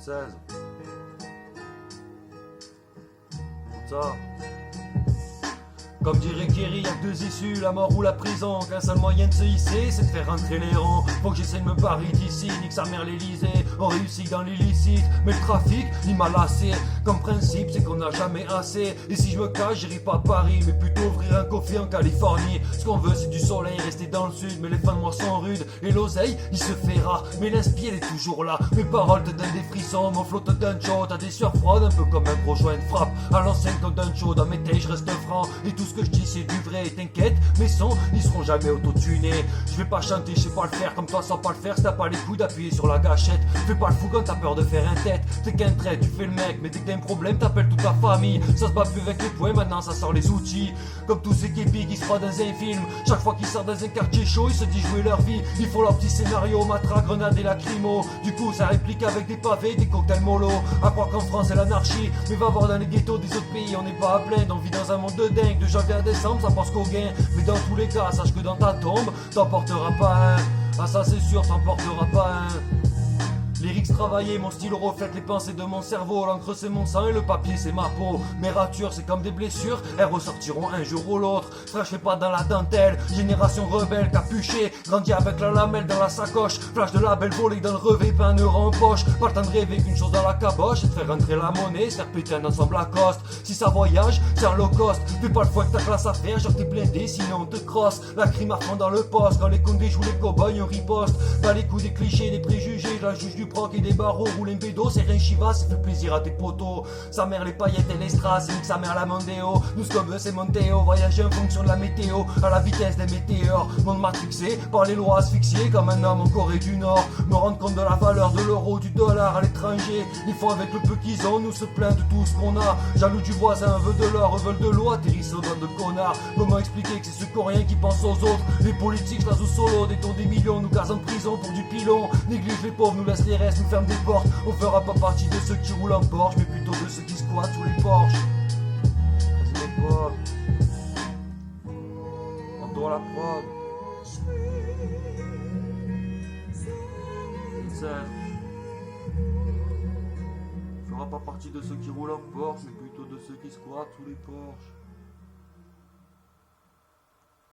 2016. Tout ça. Comme dirait Kerry, y'a que deux issues, la mort ou la prison. Qu'un seul moyen de se hisser, c'est de faire rentrer les rangs. Faut que j'essaie de me barrer d'ici, nique sa mère l'Elysée. On réussit dans l'illicite, mais le trafic, il m'a lassé. Comme principe, c'est qu'on n'a jamais assez. Et si je me cache, j'irai pas à Paris, mais plutôt ouvrir un coffee en Californie. Ce qu'on veut, c'est du soleil, rester dans le sud. Mais les fins de mois sont rudes, et l'oseille, il se fait rare. Mais l'inspire, elle est toujours là. Mes paroles te donnent des frissons, mon flow te donne chaud. T'as des sueurs froides, un peu comme un gros joint de frappe. À l'ancienne, comme d'un chaud, dans mes tailles, je reste franc. Et tout ce que je dis, c'est du vrai. T'inquiète, mes sons, ils seront jamais autotunés. Je vais pas chanter, je sais pas le faire. Comme toi, sans pas le faire, si t'as pas les couilles d'appuyer sur la gâchette. Fais pas le fou quand t'as peur de faire un tête. T'es qu'un trait, tu fais le mec, mais dès que t'as un problème, t'appelles toute ta famille. Ça se bat plus avec les poings, maintenant ça sort les outils. Comme tous ces képis qui se croient dans un film. Chaque fois qu'ils sortent dans un quartier chaud, ils se disent jouer leur vie. Ils font leur petit scénario, matraque, grenade et lacrymo. Du coup, ça réplique avec des pavés, des cocktails mollo. À croire qu'en France c'est l'anarchie, mais va voir dans les ghettos des autres pays, on n'est pas à plaindre. On vit dans un monde de dingue, de janvier à décembre, ça pense qu'au gain. Mais dans tous les cas, sache que dans ta tombe, t'en porteras pas un. Ah ça c'est sûr, t'en porteras pas un. Lyrics travaillés, mon style reflète les pensées de mon cerveau. L'encre c'est mon sang et le papier c'est ma peau. Mes ratures c'est comme des blessures, elles ressortiront un jour ou l'autre. Frère, je fais pas dans la dentelle, génération rebelle capuchée. Grandi avec la lamelle dans la sacoche, flash de la belle volée dans le revêt, pas un euro en poche. Pas le temps de rêver qu'une chose dans la caboche, et de faire rentrer la monnaie, se faire péter un ensemble à coste. Si ça voyage, c'est un low cost. Fais pas le fois que ta classe à faire, genre t'es blindé, sinon on te crosse. La crime à fond dans le poste, quand les condés jouent les cow-boys, on riposte. Pas les coups des clichés, des préjugés, la juge du proc et des barreaux, rouler un bédo, c'est rien chiva, ça fait plaisir à tes potos. Sa mère les paillettes et les strass, c'est que sa mère la Mondeo. Nous ce qu'on veut c'est Monteo, voyager en fonction de la météo, à la vitesse des météores. Monde matrixé par les lois asphyxiées comme un homme en Corée du Nord. Me rendre compte de la valeur de l'euro, du dollar à l'étranger. Ils font avec le peu qu'ils ont, nous se plaignent de tout ce qu'on a. Jaloux du voisin, veut de l'or, veulent de l'eau, atterrissent aux doigts de connards. Comment expliquer que c'est ce coréen qui pense aux autres? Les politiques, là, au solo, détournent des millions, nous gazent en prison pour du pilon. Néglige les pauvres, nous laisse les restes, nous ferme des portes. On fera pas partie de ceux qui roulent en Porsche, mais plutôt de ceux qui squattent sous les porches. C'est les pauvres. On doit la prod. On fera pas partie de ceux qui roulent en Porsche, mais plutôt de ceux qui squattent sous les porches.